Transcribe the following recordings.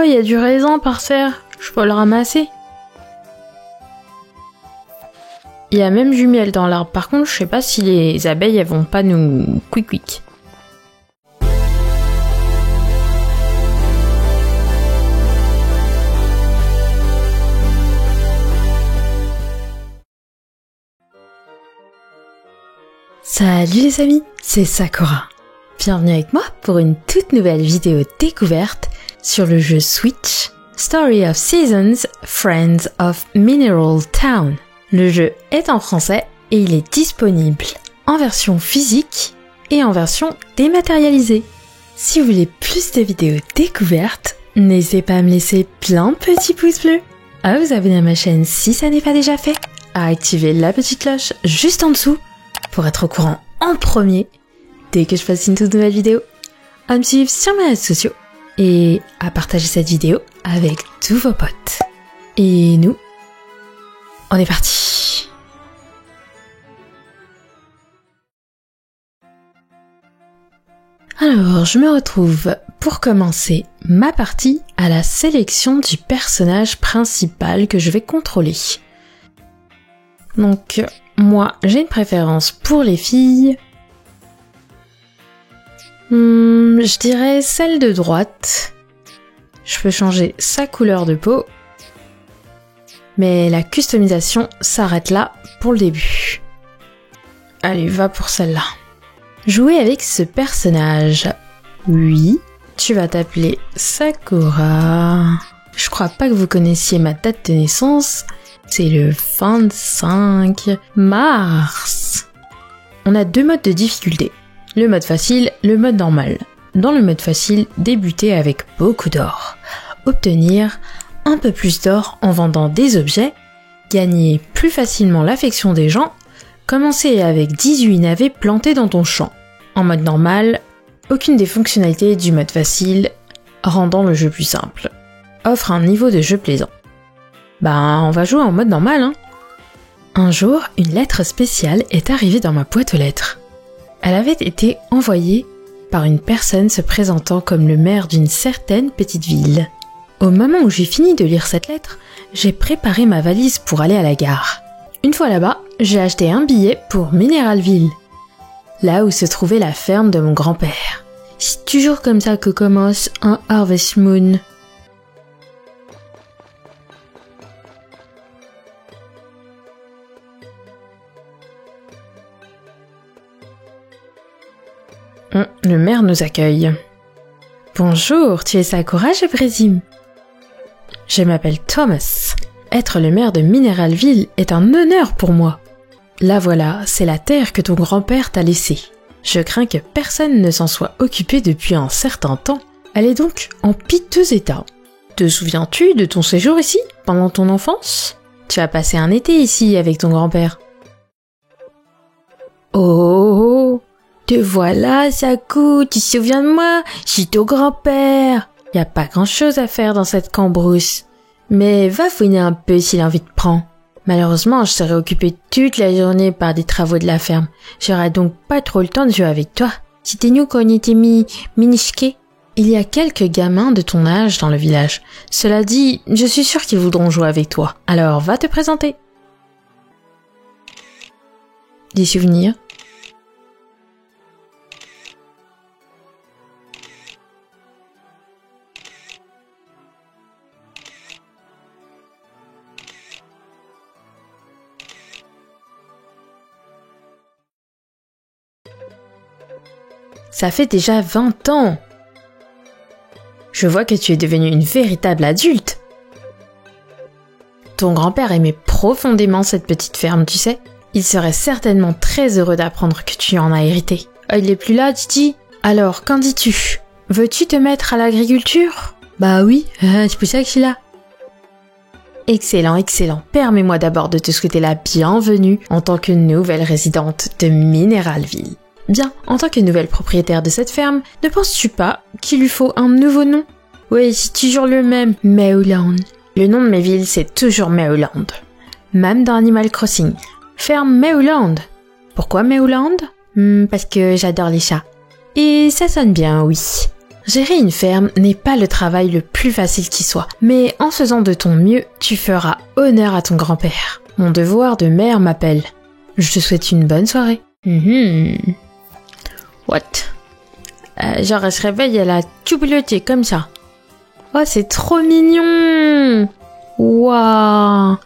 Oh, il y a du raisin par terre. Je peux le ramasser. Il y a même du miel dans l'arbre. Par contre, je sais pas si les abeilles, elles vont pas nous quick. Salut les amis, c'est Sakura. Bienvenue avec moi pour une toute nouvelle vidéo découverte sur le jeu Switch Story of Seasons, Friends of Mineral Town. Le jeu est en français et il est disponible en version physique et en version dématérialisée. Si vous voulez plus de vidéos découvertes, n'hésitez pas à me laisser plein de petits pouces bleus, à vous abonner à ma chaîne si ça n'est pas déjà fait, à activer la petite cloche juste en dessous pour être au courant en premier dès que je fasse une toute nouvelle vidéo, à me suivre sur mes réseaux sociaux et à partager cette vidéo avec tous vos potes. Et nous, on est parti. Alors, je me retrouve pour commencer ma partie à la sélection du personnage principal que je vais contrôler. Donc, moi, j'ai une préférence pour les filles. Je dirais celle de droite. Je peux changer sa couleur de peau. Mais la customisation s'arrête là pour le début. Allez, va pour celle-là. Jouer avec ce personnage. Oui, tu vas t'appeler Sakura. Je crois pas que vous connaissiez ma date de naissance. C'est le 25 mars. On a deux modes de difficulté. Le mode facile, le mode normal. Dans le mode facile, débuter avec beaucoup d'or. Obtenir un peu plus d'or en vendant des objets. Gagner plus facilement l'affection des gens. Commencer avec 18 navets plantés dans ton champ. En mode normal, aucune des fonctionnalités du mode facile, rendant le jeu plus simple. Offre un niveau de jeu plaisant. On va jouer en mode normal, hein. Un jour, une lettre spéciale est arrivée dans ma boîte aux lettres. Elle avait été envoyée par une personne se présentant comme le maire d'une certaine petite ville. Au moment où j'ai fini de lire cette lettre, j'ai préparé ma valise pour aller à la gare. Une fois là-bas, j'ai acheté un billet pour Mineralville, là où se trouvait la ferme de mon grand-père. C'est toujours comme ça que commence un Harvest Moon. Le maire nous accueille. Bonjour, tu es Sakura, je présume. Je m'appelle Thomas. Être le maire de Mineralville est un honneur pour moi. Là voilà, c'est la terre que ton grand-père t'a laissée. Je crains que personne ne s'en soit occupé depuis un certain temps. Elle est donc en piteux état. Te souviens-tu de ton séjour ici, pendant ton enfance? Tu as passé un été ici avec ton grand-père. Oh, te voilà, Saku, tu te souviens de moi? Je suis ton grand-père. Y a pas grand-chose à faire dans cette cambrousse. Mais va fouiner un peu si l'envie te prend. Malheureusement, je serai occupée toute la journée par des travaux de la ferme. J'aurai donc pas trop le temps de jouer avec toi. C'était nous quand on était minishke. Il y a quelques gamins de ton âge dans le village. Cela dit, je suis sûre qu'ils voudront jouer avec toi. Alors va te présenter. Des souvenirs? Ça fait déjà 20 ans. Je vois que tu es devenue une véritable adulte. Ton grand-père aimait profondément cette petite ferme, tu sais. Il serait certainement très heureux d'apprendre que tu en as hérité. Il est plus là, Titi. Alors, qu'en dis-tu? Veux-tu te mettre à l'agriculture? Bah oui, c'est pour ça que je suis là. Excellent, excellent. Permets-moi d'abord de te souhaiter la bienvenue en tant que nouvelle résidente de Mineralville. Bien, en tant que nouvelle propriétaire de cette ferme, ne penses-tu pas qu'il lui faut un nouveau nom? Oui, c'est toujours le même, Meowland. Le nom de mes villes, c'est toujours Meowland. Même dans Animal Crossing. Ferme Meowland. Pourquoi Meowland? Parce que j'adore les chats. Et ça sonne bien, oui. Gérer une ferme n'est pas le travail le plus facile qui soit, mais en faisant de ton mieux, tu feras honneur à ton grand-père. Mon devoir de mère m'appelle. Je te souhaite une bonne soirée. What? Genre elle se réveille à la bibliothèque comme ça. Oh, c'est trop mignon! Waouh!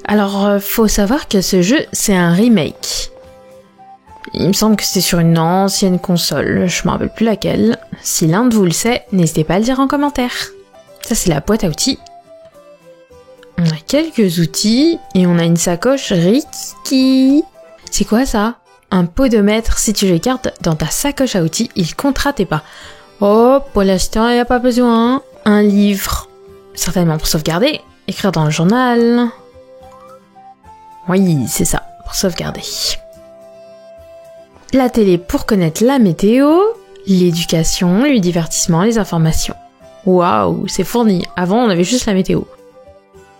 Alors, faut savoir que ce jeu, c'est un remake. Il me semble que c'est sur une ancienne console, je me rappelle plus laquelle. Si l'un de vous le sait, n'hésitez pas à le dire en commentaire. Ça, c'est la boîte à outils. On a quelques outils et on a une sacoche Ricky. C'est quoi ça? Un podomètre. Si tu le gardes dans ta sacoche à outils, il comptera tes pas. Oh, pour l'instant, il n'y a pas besoin. Un livre. Certainement pour sauvegarder. Écrire dans le journal. Oui, c'est ça, pour sauvegarder. La télé pour connaître la météo. L'éducation, le divertissement, les informations. Waouh, c'est fourni. Avant, on avait juste la météo.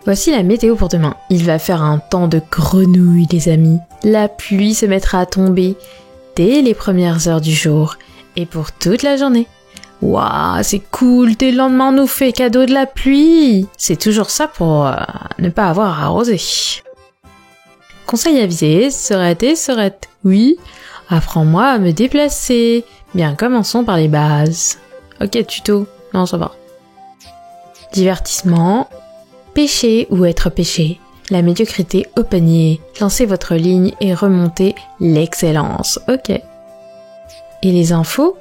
Voici la météo pour demain. Il va faire un temps de grenouilles, les amis. La pluie se mettra à tomber dès les premières heures du jour et pour toute la journée. Waouh, c'est cool. Dès le lendemain, on nous fait cadeau de la pluie. C'est toujours ça pour ne pas avoir à arroser. Conseil avisé, serait. Oui, apprends-moi à me déplacer. Bien, commençons par les bases. Ok, tuto. Non, ça va. Divertissement. Pêcher ou être pêché. La médiocrité au panier. Lancez votre ligne et remontez l'excellence. Ok. Et les infos?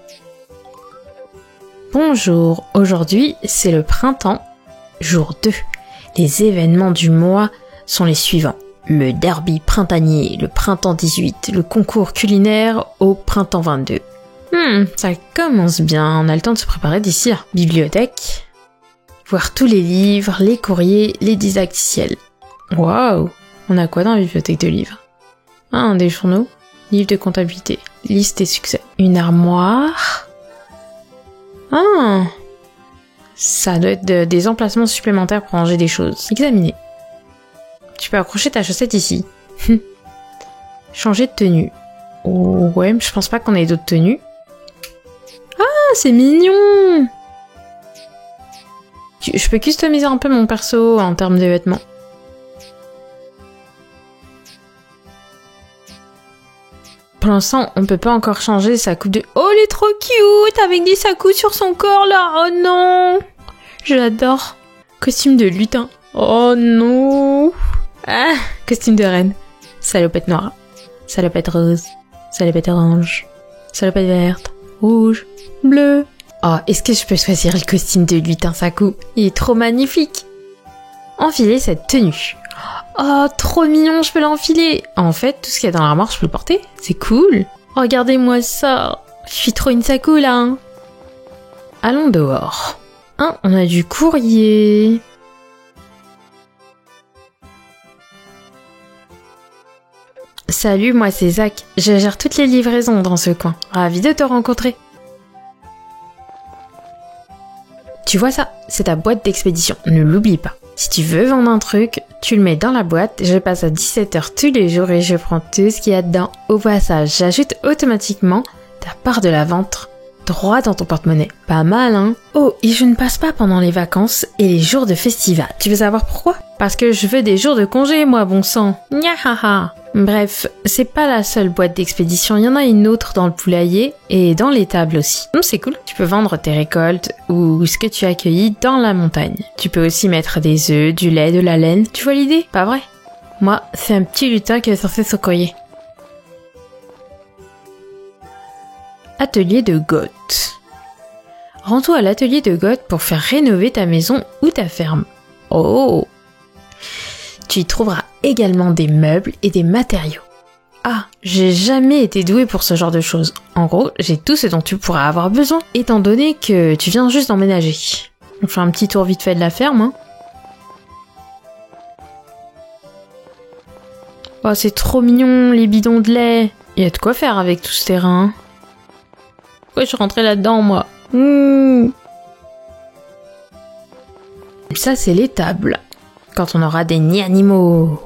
Bonjour, aujourd'hui c'est le printemps, jour 2. Les événements du mois sont les suivants. Le derby printanier, le printemps 18, le concours culinaire au printemps 22. Ça commence bien, on a le temps de se préparer d'ici là. Bibliothèque. Voir tous les livres, les courriers, les didacticiels. Waouh! On a quoi dans la bibliothèque de livres? Des journaux, livres de comptabilité, liste et succès. Une armoire. Ça doit être des emplacements supplémentaires pour ranger des choses. Examiner. Tu peux accrocher ta chaussette ici. Changer de tenue. Oh, ouais, je pense pas qu'on ait d'autres tenues. Ah, c'est mignon! Je peux customiser un peu mon perso en termes de vêtements. Pour l'instant, on peut pas encore changer sa coupe de... Oh, elle est trop cute avec des sakous sur son corps là. Oh non, je l'adore. Costume de lutin. Oh non. Costume de reine. Salopette noire. Salopette rose. Salopette orange. Salopette verte. Rouge. Bleue. Oh, est-ce que je peux choisir le costume de lutin sakou? Il est trop magnifique. Enfiler cette tenue. Oh, trop mignon, je peux l'enfiler. En fait, tout ce qu'il y a dans l'armoire, je peux le porter. C'est cool. Regardez-moi ça. Je suis trop une sakou là. Allons dehors. On a du courrier. Salut, moi c'est Zach. Je gère toutes les livraisons dans ce coin. Ravi de te rencontrer. Tu vois ça? C'est ta boîte d'expédition. Ne l'oublie pas. Si tu veux vendre un truc, tu le mets dans la boîte, je passe à 17h tous les jours et je prends tout ce qu'il y a dedans. Au passage, j'ajoute automatiquement ta part de la vente droit dans ton porte-monnaie. Pas mal, hein? Oh, et je ne passe pas pendant les vacances et les jours de festival. Tu veux savoir pourquoi? Parce que je veux des jours de congé, moi, bon sang. Nyahaha. Bref, c'est pas la seule boîte d'expédition, il y en a une autre dans le poulailler et dans l'étable aussi. C'est cool. Tu peux vendre tes récoltes ou ce que tu as accueilli dans la montagne. Tu peux aussi mettre des œufs, du lait, de la laine. Tu vois l'idée? Pas vrai? Moi, c'est un petit lutin qui est censé se coyer. Atelier de Goth. Rends-toi à l'atelier de Goth pour faire rénover ta maison ou ta ferme. Oh! Tu y trouveras également des meubles et des matériaux. Ah, j'ai jamais été douée pour ce genre de choses. En gros, j'ai tout ce dont tu pourras avoir besoin, étant donné que tu viens juste d'emménager. On fait un petit tour vite fait de la ferme, hein. Oh, c'est trop mignon, les bidons de lait. Il y a de quoi faire avec tout ce terrain. Pourquoi je suis rentrée là-dedans, moi? Ça, c'est l'étable. Quand on aura des nids animaux.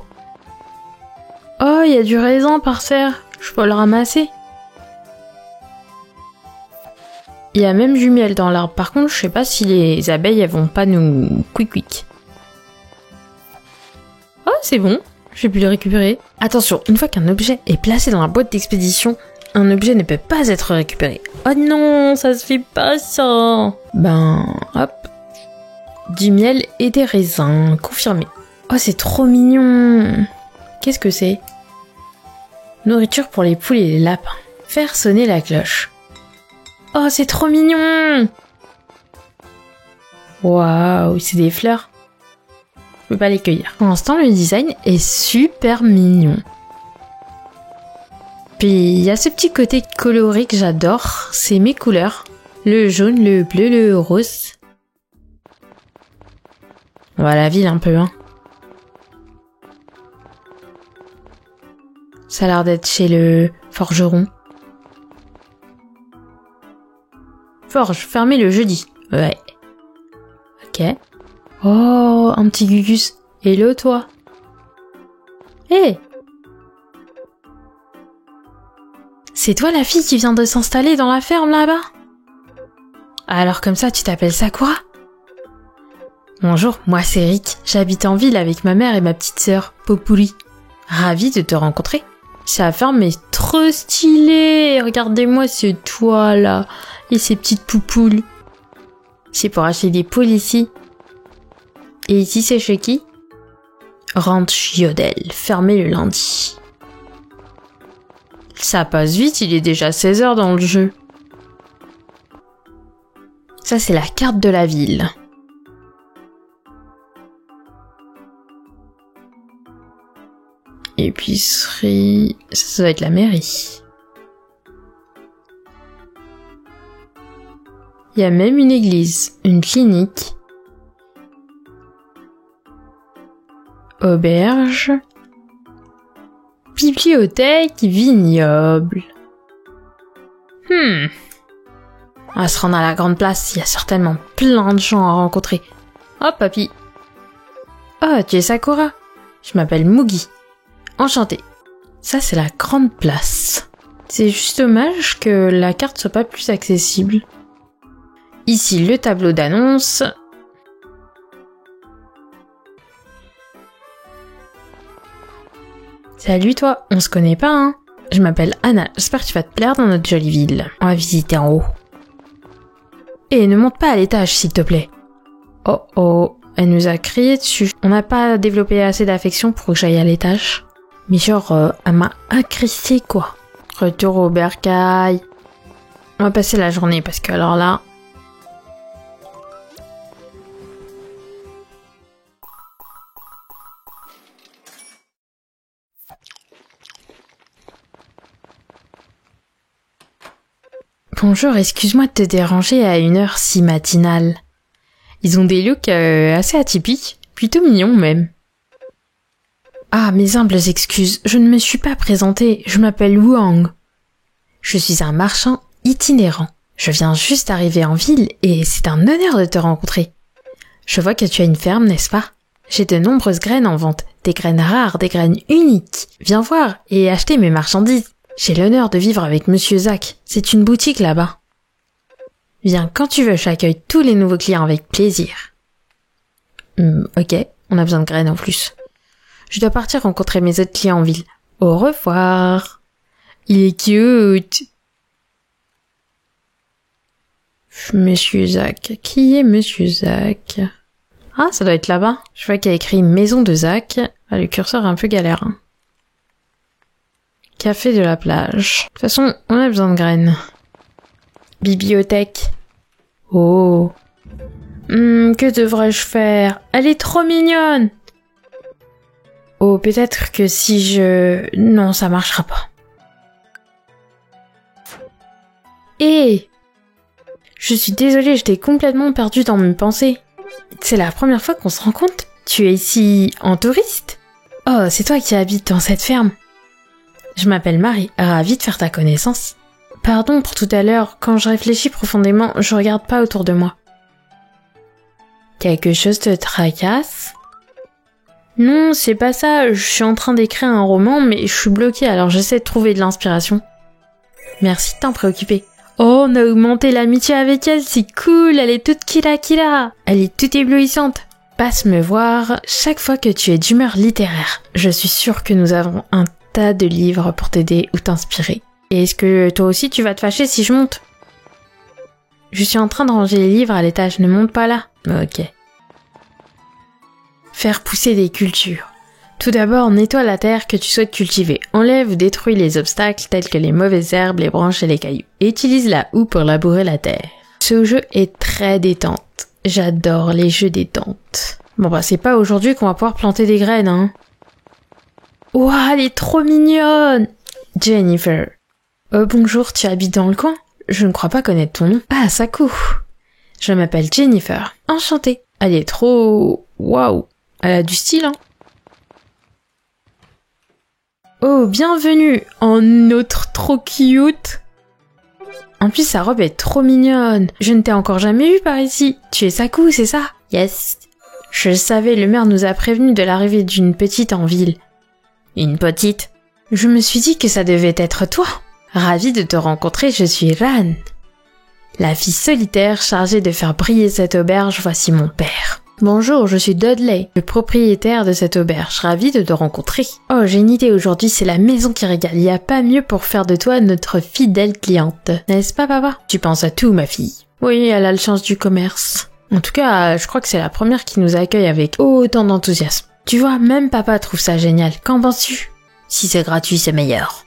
Oh, il y a du raisin par terre. Je peux le ramasser. Il y a même du miel dans l'arbre. Par contre, je sais pas si les abeilles, elles vont pas nous quick. Oh, c'est bon. J'ai pu le récupérer. Attention, une fois qu'un objet est placé dans la boîte d'expédition, un objet ne peut pas être récupéré. Oh non, ça se fait pas ça. Ben, hop. Du miel et des raisins, confirmé. Oh, c'est trop mignon. Qu'est-ce que c'est? Nourriture pour les poules et les lapins. Faire sonner la cloche. Oh, c'est trop mignon. Waouh, c'est des fleurs. Je peux pas les cueillir. Pour l'instant, le design est super mignon. Puis, il y a ce petit côté coloré que j'adore. C'est mes couleurs. Le jaune, le bleu, le rose. On va à la ville un peu, hein. Ça a l'air d'être chez le forgeron. Forge, fermé le jeudi. Ouais. Ok. Oh, un petit Gugus. Hello, toi. Hé! Hey. C'est toi la fille qui vient de s'installer dans la ferme là-bas? Alors comme ça, tu t'appelles Sakura? Bonjour, moi c'est Rick. J'habite en ville avec ma mère et ma petite sœur, Populi. Ravie de te rencontrer. Sa ferme est trop stylée. Regardez-moi ce toit là. Et ces petites poupoules. C'est pour acheter des poules ici. Et ici c'est chez qui? Ranch Yodel, fermé le lundi. Ça passe vite, il est déjà 16h dans le jeu. Ça c'est la carte de la ville. Épicerie... Ça doit être la mairie. Il y a même une église, une clinique, auberge, bibliothèque, vignoble. On va se rendre à la grande place, il y a certainement plein de gens à rencontrer. Oh, papy. Oh, tu es Sakura. Je m'appelle Mugi. Enchantée. Ça, c'est la grande place. C'est juste dommage que la carte soit pas plus accessible. Ici, le tableau d'annonce. Salut toi, on se connaît pas, hein? Je m'appelle Anna, j'espère que tu vas te plaire dans notre jolie ville. On va visiter en haut. Et ne monte pas à l'étage, s'il te plaît. Oh oh, elle nous a crié dessus. On n'a pas développé assez d'affection pour que j'aille à l'étage. Mais genre, elle m'a agressé quoi. Retour au bercail. On va passer la journée parce que alors là... Bonjour, excuse-moi de te déranger à une heure si matinale. Ils ont des looks assez atypiques, plutôt mignons même. Ah, mes humbles excuses, je ne me suis pas présentée, je m'appelle Wang. Je suis un marchand itinérant. Je viens juste d'arriver en ville et c'est un honneur de te rencontrer. Je vois que tu as une ferme, n'est-ce pas? J'ai de nombreuses graines en vente, des graines rares, des graines uniques. Viens voir et acheter mes marchandises. J'ai l'honneur de vivre avec Monsieur Zach. C'est une boutique là-bas. Viens quand tu veux, j'accueille tous les nouveaux clients avec plaisir. Ok, on a besoin de graines en plus. Je dois partir rencontrer mes autres clients en ville. Au revoir. Il est cute. Monsieur Zach. Qui est Monsieur Zach? Ah, ça doit être là-bas. Je vois qu'il y a écrit Maison de Zach. Ah, le curseur est un peu galère. Hein. Café de la plage. De toute façon, on a besoin de graines. Bibliothèque. Oh. Que devrais-je faire? Elle est trop mignonne. Oh, peut-être que si je... Non, ça marchera pas. Hé! Je suis désolée, j'étais complètement perdue dans mes pensées. C'est la première fois qu'on se rencontre. Tu es ici en touriste? Oh, c'est toi qui habites dans cette ferme. Je m'appelle Marie, ravie de faire ta connaissance. Pardon pour tout à l'heure, quand je réfléchis profondément, je regarde pas autour de moi. Quelque chose te tracasse? Non, c'est pas ça, je suis en train d'écrire un roman, mais je suis bloquée, alors j'essaie de trouver de l'inspiration. Merci de t'en préoccuper. Oh, on a augmenté l'amitié avec elle, c'est cool, elle est toute kira. Elle est toute éblouissante. Passe me voir chaque fois que tu es d'humeur littéraire. Je suis sûre que nous avons un tas de livres pour t'aider ou t'inspirer. Et est-ce que toi aussi tu vas te fâcher si je monte? Je suis en train de ranger les livres à l'étage, ne monte pas là. Ok. Faire pousser des cultures. Tout d'abord, nettoie la terre que tu souhaites cultiver. Enlève ou détruis les obstacles tels que les mauvaises herbes, les branches et les cailloux. Et utilise la houe pour labourer la terre. Ce jeu est très détente. J'adore les jeux détente. Bon bah c'est pas aujourd'hui qu'on va pouvoir planter des graines, hein. Ouah, elle est trop mignonne! Jennifer. Bonjour, tu habites dans le coin? Je ne crois pas connaître ton nom. Ah, Saku. Je m'appelle Jennifer. Enchantée. Elle est trop... Waouh. Elle a du style, hein. Oh, bienvenue en autre trop cute. En plus, sa robe est trop mignonne. Je ne t'ai encore jamais vue par ici. Tu es Saku, c'est ça? Yes. Je le savais, le maire nous a prévenus de l'arrivée d'une petite en ville. Une petite? Je me suis dit que ça devait être toi. Ravie de te rencontrer, je suis Ran. La fille solitaire chargée de faire briller cette auberge, voici mon père. Bonjour, je suis Dudley, le propriétaire de cette auberge. Ravi de te rencontrer. Oh, j'ai une idée aujourd'hui, c'est la maison qui régale. Il n'y a pas mieux pour faire de toi notre fidèle cliente. N'est-ce pas, papa? Tu penses à tout, ma fille. Oui, elle a le sens du commerce. En tout cas, je crois que c'est la première qui nous accueille avec autant d'enthousiasme. Tu vois, même papa trouve ça génial. Qu'en penses-tu? Si c'est gratuit, c'est meilleur.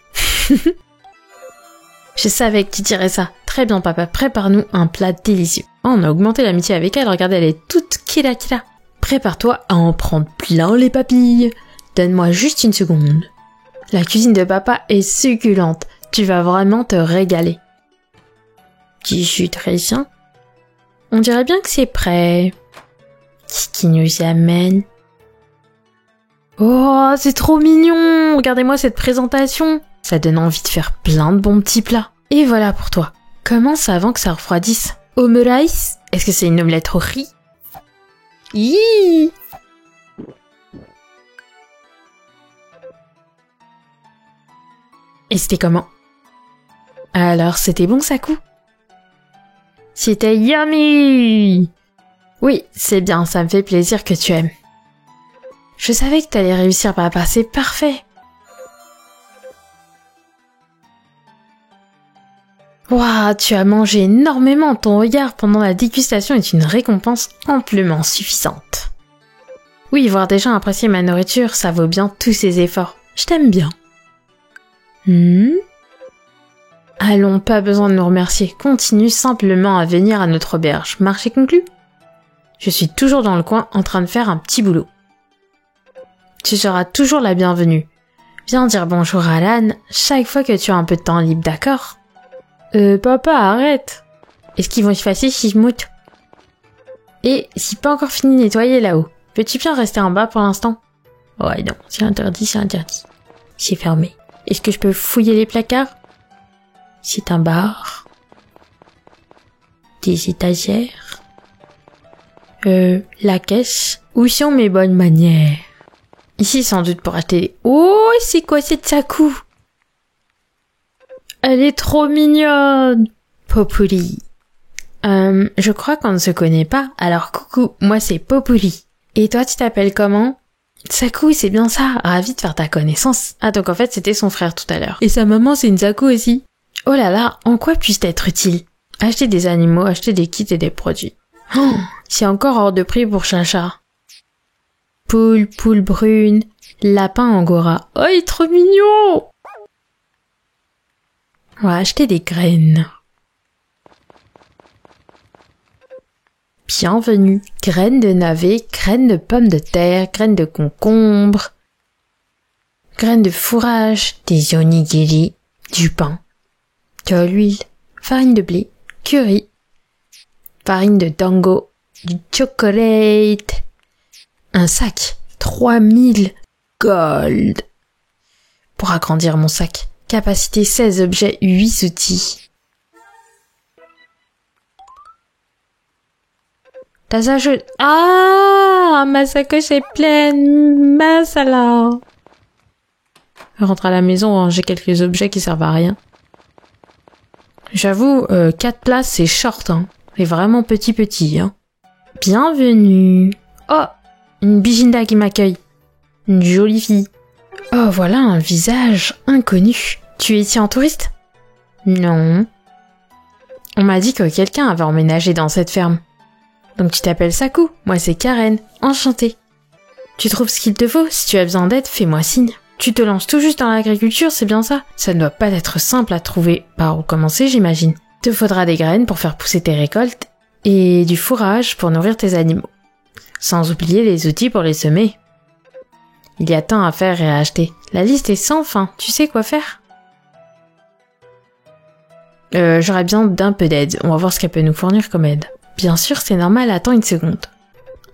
Je savais que tu dirais ça. Très bien, papa, prépare-nous un plat délicieux. Oh, on a augmenté l'amitié avec elle, regardez, elle est toute kira. Prépare-toi à en prendre plein les papilles. Donne-moi juste une seconde. La cuisine de papa est succulente. Tu vas vraiment te régaler. Petit jus de raisin. On dirait bien que c'est prêt. Qu'est-ce qui nous y amène? Oh, c'est trop mignon! Regardez-moi cette présentation. Ça donne envie de faire plein de bons petits plats. Et voilà pour toi. Commence avant que ça refroidisse. Omurice? Est-ce que c'est une omelette au riz? Hi. Et c'était comment? Alors, c'était bon, Saku? C'était yummy! Oui, c'est bien, ça me fait plaisir que tu aimes. Je savais que t'allais réussir, papa, c'est parfait. Waouh, tu as mangé énormément, ton regard pendant la dégustation est une récompense amplement suffisante. Oui, voir des gens apprécier ma nourriture, ça vaut bien tous ces efforts. Je t'aime bien. Allons, pas besoin de nous remercier, continue simplement à venir à notre auberge. Marché conclu? Je suis toujours dans le coin en train de faire un petit boulot. Tu seras toujours la bienvenue. Viens dire bonjour à Alan chaque fois que tu as un peu de temps libre, d'accord? Papa, arrête. Est-ce qu'ils vont effacer si je moute? Et c'est pas encore fini de nettoyer là-haut. Peux-tu bien rester en bas pour l'instant? Ouais, non, c'est interdit, c'est interdit. C'est fermé. Est-ce que je peux fouiller les placards? C'est un bar. Des étagères. La caisse. Où sont mes bonnes manières? Ici, sans doute pour acheter... Oh, c'est quoi cette Saku? Elle est trop mignonne. Populi. Je crois qu'on ne se connaît pas, alors coucou, moi c'est Populi. Et toi tu t'appelles comment? Saku, c'est bien ça, ravi de faire ta connaissance. Ah donc en fait c'était son frère tout à l'heure. Et sa maman c'est une Saku aussi. Oh là là, en quoi puis-je être utile? Acheter des animaux, acheter des kits et des produits. Oh, c'est encore hors de prix pour Chacha. Poule brune, lapin angora. Oh il est trop mignon! On va acheter des graines. Bienvenue. Graines de navet, graines de pommes de terre, graines de concombre, graines de fourrage, des onigiri, du pain, de l'huile, farine de blé, curry, farine de dango, du chocolate, un sac, 3000 gold. Pour agrandir mon sac. Capacité 16 objets, 8 outils. Ta sacoche... Ah, ma sacoche est pleine. Mince alors. Je rentre à la maison, ranger quelques objets qui servent à rien. J'avoue, 4 places, c'est short, hein. C'est vraiment petit, hein. Bienvenue. Oh, une Biginda qui m'accueille. Une jolie fille. Oh, voilà un visage inconnu. Tu es ici en touriste? Non. On m'a dit que quelqu'un avait emménagé dans cette ferme. Donc tu t'appelles Saku, moi c'est Karen, enchantée. Tu trouves ce qu'il te faut? Si tu as besoin d'aide, fais-moi signe. Tu te lances tout juste dans l'agriculture, c'est bien ça? Ça ne doit pas être simple à trouver. Par où commencer, j'imagine. Te faudra des graines pour faire pousser tes récoltes et du fourrage pour nourrir tes animaux. Sans oublier les outils pour les semer. Il y a tant à faire et à acheter. La liste est sans fin, tu sais quoi faire? J'aurais besoin d'un peu d'aide. On va voir ce qu'elle peut nous fournir comme aide. Bien sûr, c'est normal, attends une seconde.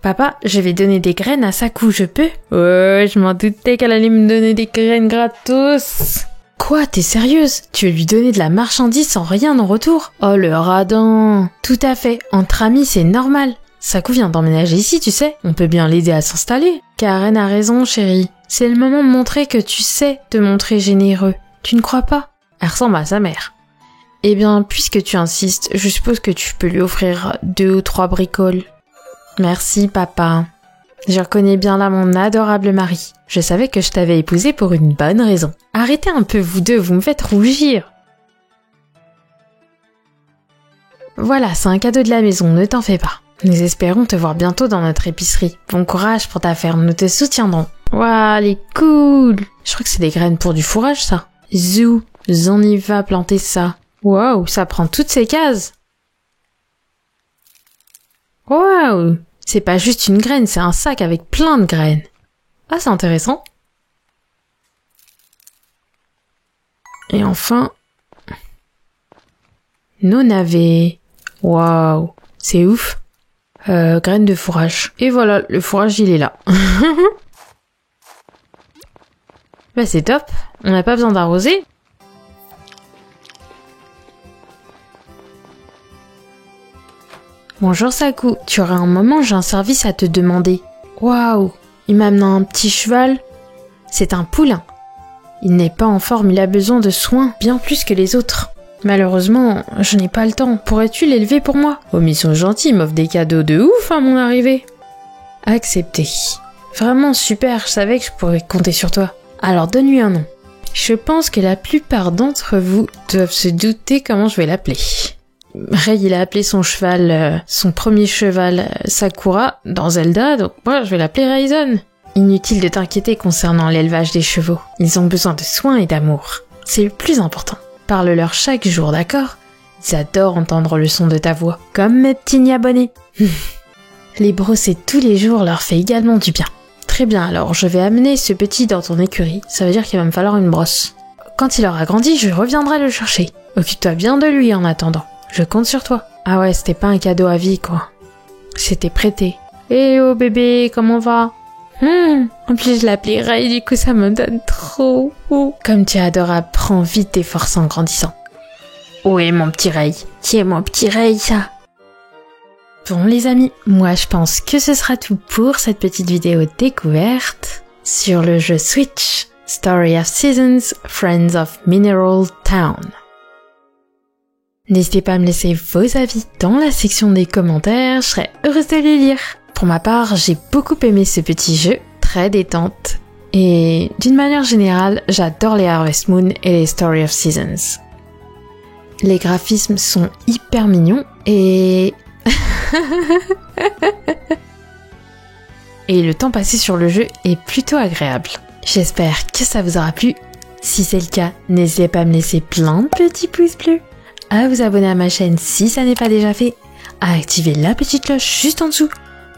Papa, je vais donner des graines à Saku, je peux? Ouais, je m'en doutais qu'elle allait me donner des graines gratos. Quoi, t'es sérieuse? Tu veux lui donner de la marchandise sans rien en retour? Oh, le radin. Tout à fait, entre amis, c'est normal. Saku vient d'emménager ici, tu sais. On peut bien l'aider à s'installer. Karen a raison, chérie. C'est le moment de montrer que tu sais te montrer généreux. Tu ne crois pas? Elle ressemble à sa mère. Eh bien, puisque tu insistes, je suppose que tu peux lui offrir 2 ou 3 bricoles. Merci, papa. Je reconnais bien là mon adorable mari. Je savais que je t'avais épousé pour une bonne raison. Arrêtez un peu, vous deux, vous me faites rougir. Voilà, c'est un cadeau de la maison, ne t'en fais pas. Nous espérons te voir bientôt dans notre épicerie. Bon courage pour ta ferme, nous te soutiendrons. Waouh, elle est cool. Je crois que c'est des graines pour du fourrage, ça. Zou, on y va planter ça. Waouh, ça prend toutes ces cases. Waouh, c'est pas juste une graine, c'est un sac avec plein de graines. Ah, c'est intéressant. Et enfin, nos navets. Waouh, c'est ouf. Graines de fourrage. Et voilà, le fourrage, il est là. Bah, c'est top. On n'a pas besoin d'arroser. Bonjour Saku, tu aurais un moment, j'ai un service à te demander. Waouh, il m'a amené un petit cheval. C'est un poulain. Il n'est pas en forme, il a besoin de soins, bien plus que les autres. Malheureusement, je n'ai pas le temps. Pourrais-tu l'élever pour moi? Oh, mais ils sont gentils, ils m'offrent des cadeaux de ouf à mon arrivée. Accepté. Vraiment super, je savais que je pourrais compter sur toi. Alors donne-lui un nom. Je pense que la plupart d'entre vous doivent se douter comment je vais l'appeler. Ray, il a appelé son cheval, son premier cheval, Sakura, dans Zelda, donc moi je vais l'appeler Raizon. Inutile de t'inquiéter concernant l'élevage des chevaux. Ils ont besoin de soins et d'amour. C'est le plus important. Parle-leur chaque jour, d'accord? Ils adorent entendre le son de ta voix, comme mes petits abonnés. Les brosser tous les jours leur fait également du bien. Très bien, alors je vais amener ce petit dans ton écurie, ça veut dire qu'il va me falloir une brosse. Quand il aura grandi, je reviendrai le chercher. Occupe-toi bien de lui en attendant. Je compte sur toi. Ah ouais, c'était pas un cadeau à vie, quoi. C'était prêté. Eh oh bébé, comment va? En plus je l'appelais Ray, du coup ça me donne trop. Comme tu es adorable, prends vite tes forces en grandissant. Où est mon petit Ray? Qui est mon petit Ray, ça? Bon les amis, moi je pense que ce sera tout pour cette petite vidéo découverte sur le jeu Switch, Story of Seasons, Friends of Mineral Town. N'hésitez pas à me laisser vos avis dans la section des commentaires, je serai heureuse de les lire. Pour ma part, j'ai beaucoup aimé ce petit jeu, très détente. Et d'une manière générale, j'adore les Harvest Moon et les Story of Seasons. Les graphismes sont hyper mignons et... et le temps passé sur le jeu est plutôt agréable. J'espère que ça vous aura plu. Si c'est le cas, n'hésitez pas à me laisser plein de petits pouces bleus, à vous abonner à ma chaîne si ça n'est pas déjà fait, à activer la petite cloche juste en dessous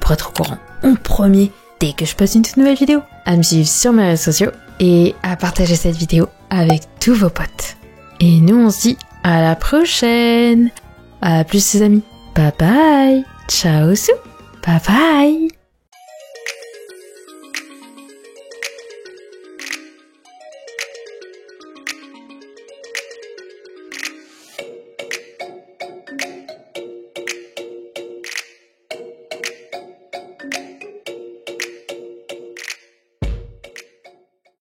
pour être au courant en premier dès que je poste une toute nouvelle vidéo, à me suivre sur mes réseaux sociaux et à partager cette vidéo avec tous vos potes. Et nous on se dit à la prochaine. À plus les amis. Bye bye. Ciao sou. Bye bye.